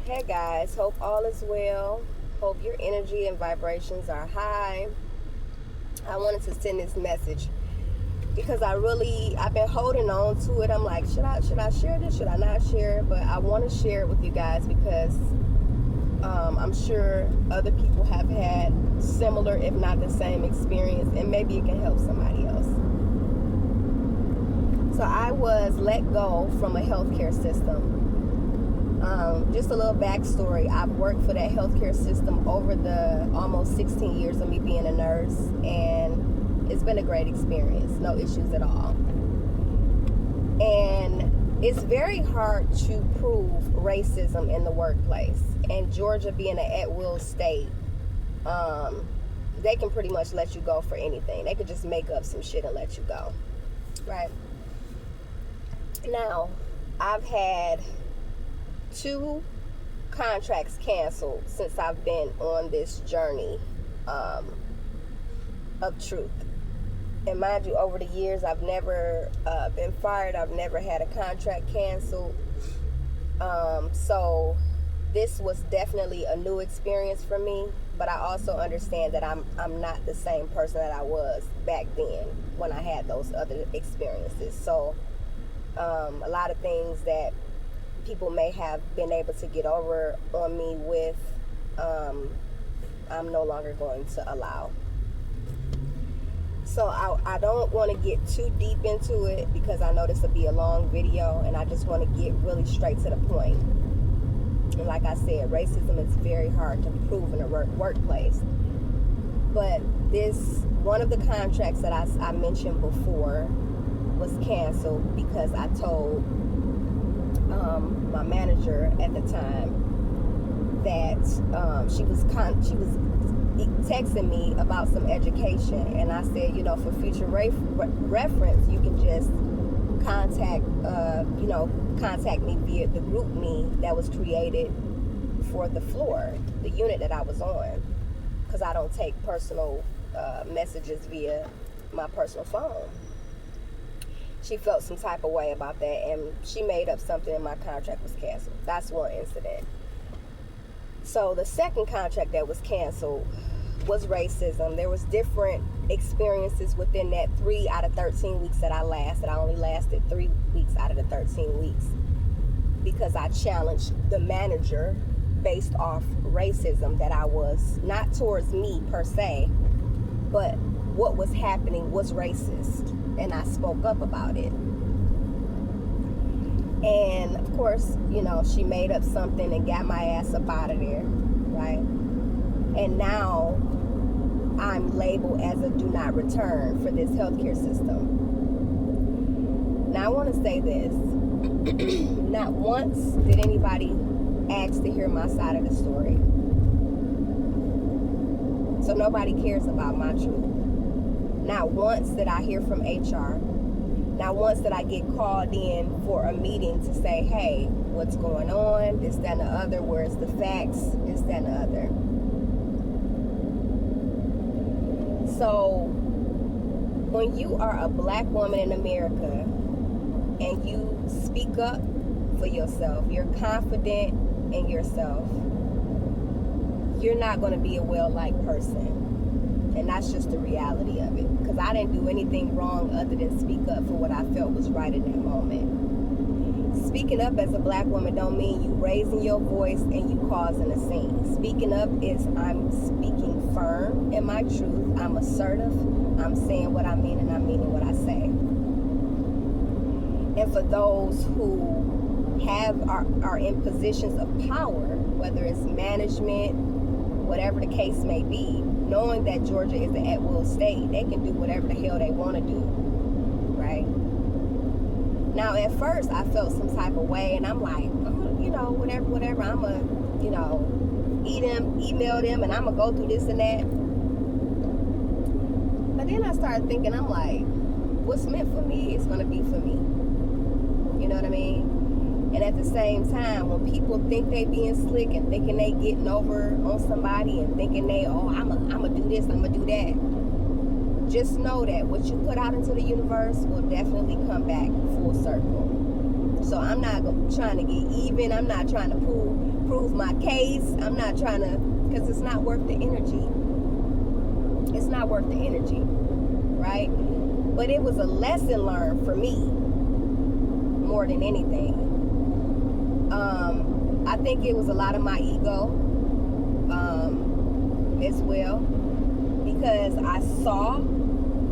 Hey guys, hope all is well. Hope your energy and vibrations are high. I wanted to send this message because I've been holding on to it. I'm like, should I share this? Should I not share it? But I want to share it with you guys because I'm sure other people have had similar, if not the same experience, and maybe it can help somebody else. So I was let go from a healthcare system. Just a little backstory. I've worked for that healthcare system over the almost 16 years of me being a nurse, and it's been a great experience. No issues at all. And it's very hard to prove racism in the workplace. And Georgia being an at-will state, they can pretty much let you go for anything. They could just make up some shit and let you go, right? Now, I've had 2 contracts canceled since I've been on this journey of truth. And mind you, over the years, I've never been fired. I've never had a contract canceled. So this was definitely a new experience for me. But I also understand that I'm not the same person that I was back then when I had those other experiences. So a lot of things that people may have been able to get over on me with, I'm no longer going to allow. So I don't want to get too deep into it because I know this will be a long video, and I just want to get really straight to the point. And like I said, racism is very hard to prove in a workplace. But one of the contracts that I mentioned before was canceled because I told my manager at the time that she was texting me about some education, and I said, for future reference, you can just contact me via the group me that was created for the floor, the unit that I was on, because I don't take personal messages via my personal phone. She felt some type of way about that, and she made up something, and my contract was canceled. That's one incident. So the second contract that was canceled was racism. There was different experiences within that 3 out of 13 weeks that I lasted. I only lasted 3 weeks out of the 13 weeks because I challenged the manager based off racism that I was, not towards me per se, but what was happening was racist, and I spoke up about it. And of course, she made up something and got my ass up out of there, right? And now I'm labeled as a do not return for this healthcare system. Now I want to say this. Not once did anybody ask to hear my side of the story. So nobody cares about my truth. Not once did I hear from HR. Not once did I get called in for a meeting to say, hey, what's going on? This, that, and the other. Where's the facts? This, that, and the other. So when you are a black woman in America and you speak up for yourself, you're confident in yourself, you're not going to be a well-liked person. And that's just the reality of it. Because I didn't do anything wrong other than speak up for what I felt was right in that moment. Speaking up as a black woman don't mean you raising your voice and you causing a scene. Speaking up is I'm speaking firm in my truth. I'm assertive. I'm saying what I mean, and I'm meaning what I say. And for those who are in positions of power, whether it's management, whatever the case may be, knowing that Georgia is an at-will state, they can do whatever the hell they want to do, right? Now, at first, I felt some type of way, and I'm like, whatever, I'm going to, email them, and I'm going to go through this and that. But then I started thinking, I'm like, what's meant for me is going to be for me. You know what I mean? And at the same time, when people think they being slick and thinking they getting over on somebody and thinking I'm going to do this, I'm going to do that, just know that what you put out into the universe will definitely come back full circle. So I'm not trying to get even. I'm not trying to prove my case. I'm not trying to, because it's not worth the energy. It's not worth the energy, right? But it was a lesson learned for me more than anything. I think it was a lot of my ego as well, because I saw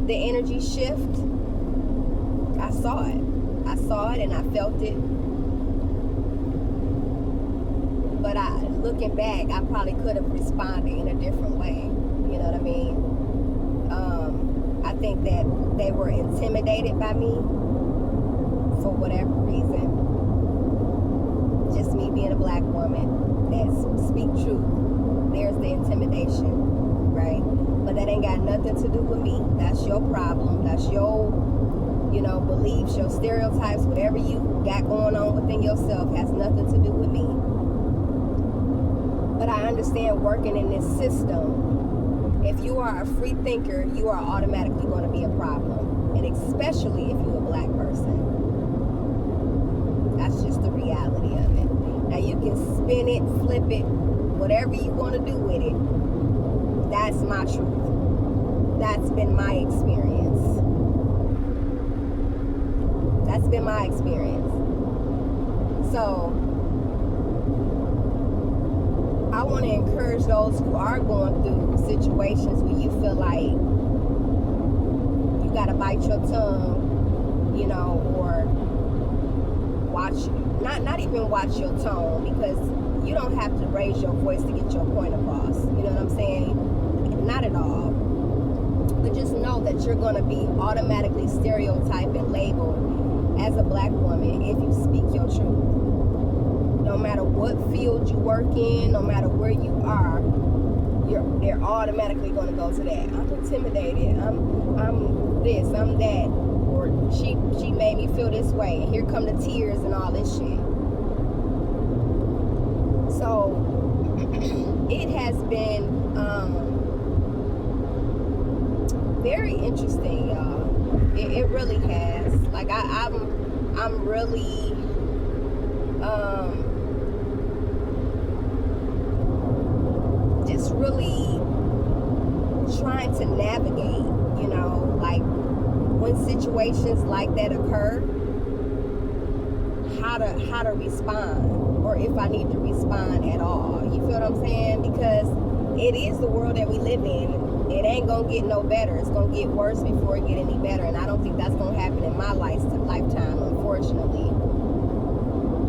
the energy shift. I saw it and I felt it. But looking back, I probably could have responded in a different way. You know what I mean? I think that they were intimidated by me for whatever reason. Just me being a black woman that speak truth. There's the intimidation, right? But that ain't got nothing to do with me. That's your problem. That's your, beliefs, your stereotypes, whatever you got going on within yourself has nothing to do with me. But I understand working in this system. If you are a free thinker, you are automatically going to be a problem. And especially if you're a black person. That's just the reality of it. Now you can spin it, flip it, whatever you want to do with it. That's my truth. That's been my experience. That's been my experience. So I want to encourage those who are going through situations where you feel like you got to bite your tongue, or watch, not even watch your tone, because you don't have to raise your voice to get your point across. You know what I'm saying? Not at all. But just know that you're going to be automatically stereotyped and labeled as a black woman if you speak your truth. No matter what field you work in, no matter where you are, they're automatically going to go to that. I'm intimidated. I'm this. I'm that. Or she made me feel this way. And here come the tears and all this shit. So it has been very interesting, y'all. It really has. Like I'm really just really trying to navigate, like when situations like that occur, how to respond, or if I need to respond at all. You feel what I'm saying? Because it is the world that we live in. It ain't gonna get no better. It's gonna get worse before it get any better, and I don't think that's gonna happen in my lifetime, unfortunately.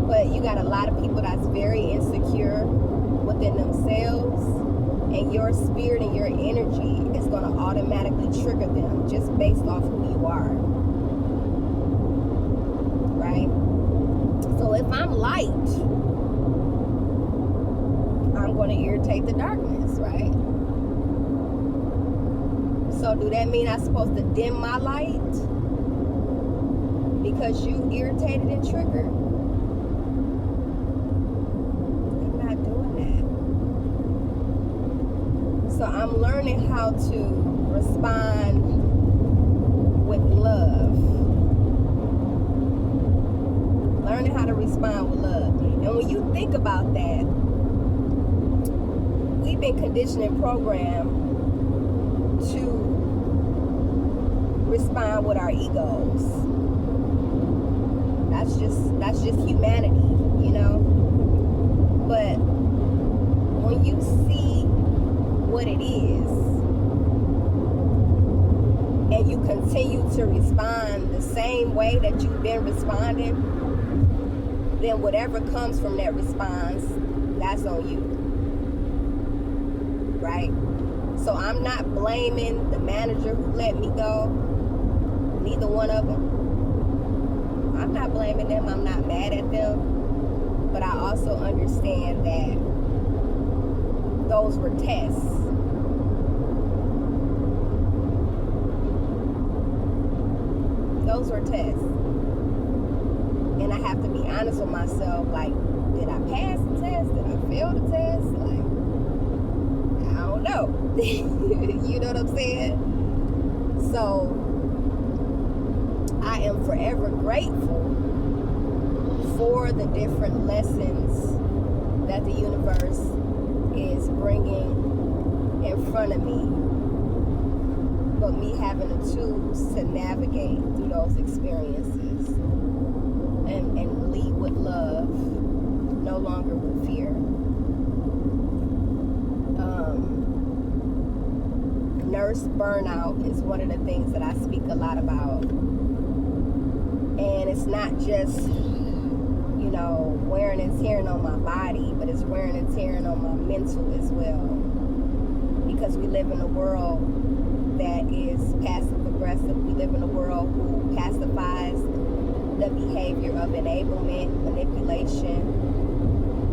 But you got a lot of people that's very insecure within themselves, and your spirit and your energy is going to automatically trigger them just based off who you are, right? So if I'm light, I'm going to irritate the darkness, right? So do that mean I'm supposed to dim my light because you irritated and triggered? So I'm learning how to respond with love. Learning how to respond with love. And when you think about that, we've been conditioned and programmed to respond with our egos. That's just humanity, But when you see what it is, and you continue to respond the same way that you've been responding, then whatever comes from that response, that's on you, right? So I'm not blaming the manager who let me go, neither one of them. I'm not blaming them, I'm not mad at them, but I also understand that those were tests. Those were tests. And I have to be honest with myself, like, did I pass the test? Did I fail the test? Like, I don't know. You know what I'm saying? So, I am forever grateful for the different lessons that that the universe is bringing in front of me, but me having the tools to navigate through those experiences and lead with love, no longer with fear. Nurse burnout is one of the things that I speak a lot about. And it's not just, wearing and tearing on my body, but it's wearing and tearing on my mental as well. Because we live in a world that is passive aggressive. We live in a world who pacifies the behavior of enablement, manipulation.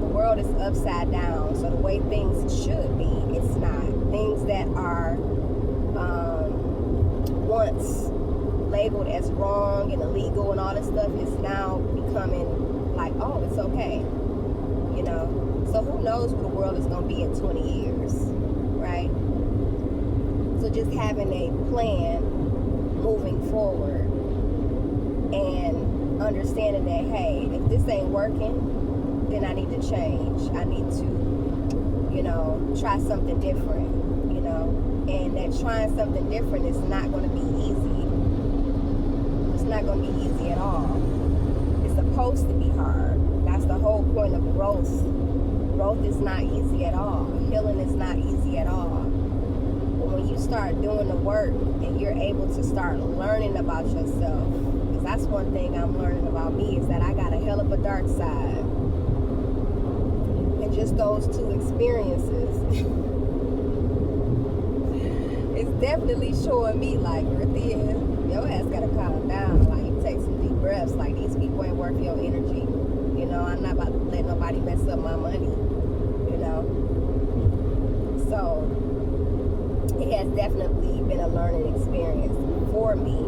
The world is upside down. So the way things should be, it's not. Things that are once labeled as wrong and illegal and all this stuff is now becoming like, oh, it's okay. So who knows what the world is going to be in 20 years, right? So just having a plan moving forward and understanding that, hey, if this ain't working, then I need to change. I need to, try something different, and that trying something different is not going to be easy. It's not going to be easy at all. It's supposed to be hard. That's the whole point of growth. Growth is not easy at all. Healing is not easy at all. But when you start doing the work and you're able to start learning about yourself, because that's one thing I'm learning about me, is that I got a hell of a dark side. And just those two experiences, it's definitely showing me like, Ruthia, your ass gotta calm down. Like, you take some deep breaths. Like, these people ain't worth your energy. I'm not about to let nobody mess up my money. So it has definitely been a learning experience for me.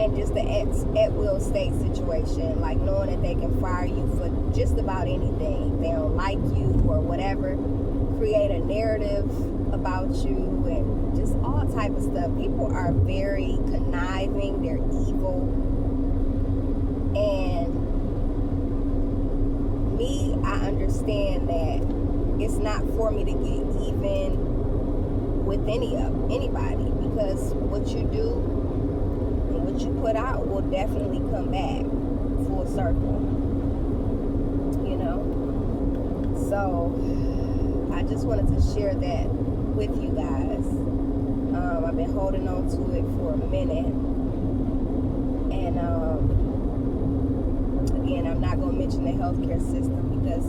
And just the at-will state situation, like knowing that they can fire you for just about anything. They don't like you or whatever. Create a narrative about you and just all type of stuff. People are very conniving. They're evil. And me, I understand that it's not for me to get even with anybody, because what you do and what you put out will definitely come back full circle. So I just wanted to share that with you guys. I've been holding on to it for a minute, and again, I'm not going to mention the healthcare system because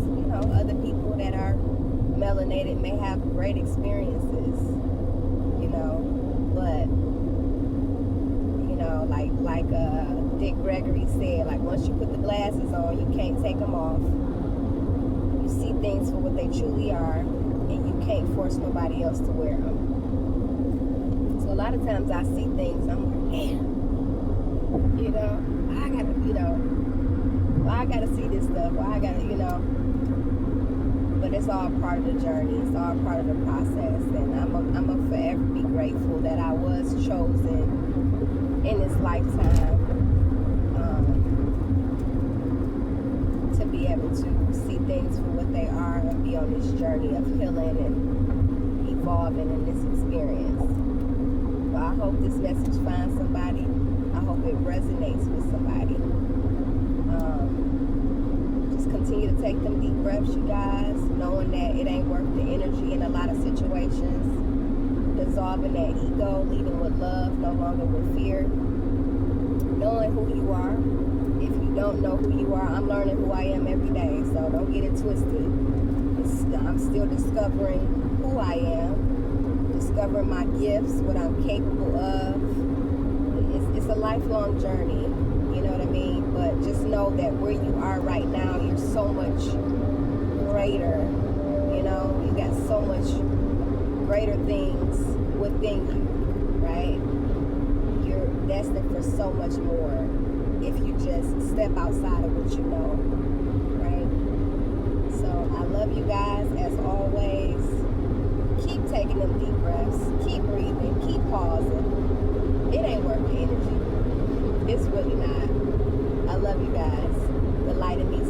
other people that are melanated may have great experiences, but like Dick Gregory said, like, once you put the glasses on, you can't take them off. You see things for what they truly are, and you can't force nobody else to wear them. So a lot of times I see things, I'm like, damn, I gotta see this stuff. Why I gotta, but it's all part of the journey. It's all part of the process, and I'm a forever be grateful that I was chosen in this lifetime to be able to see things for what they are and be on this journey of healing and evolving in this experience. But I hope this message finds somebody. I hope it resonates with somebody. Just continue to take them deep breaths, you guys, knowing that it ain't worth the energy in a lot of situations. Dissolving that ego, leading with love, no longer with fear. Knowing who you are. If you don't know who you are, I'm learning who I am every day, so don't get it twisted. I'm still discovering who I am, discovering my gifts, what I'm capable of. It's a lifelong journey, you know what I mean? But just know that where you are right now, you're so much greater, you got so much greater things within you, right? You're destined for so much more if you just step outside of what you know, right? So I love you guys as always. Keep taking them deep breaths, keep breathing, keep pausing. It ain't worth the energy. It's really not. I love you guys. The light in me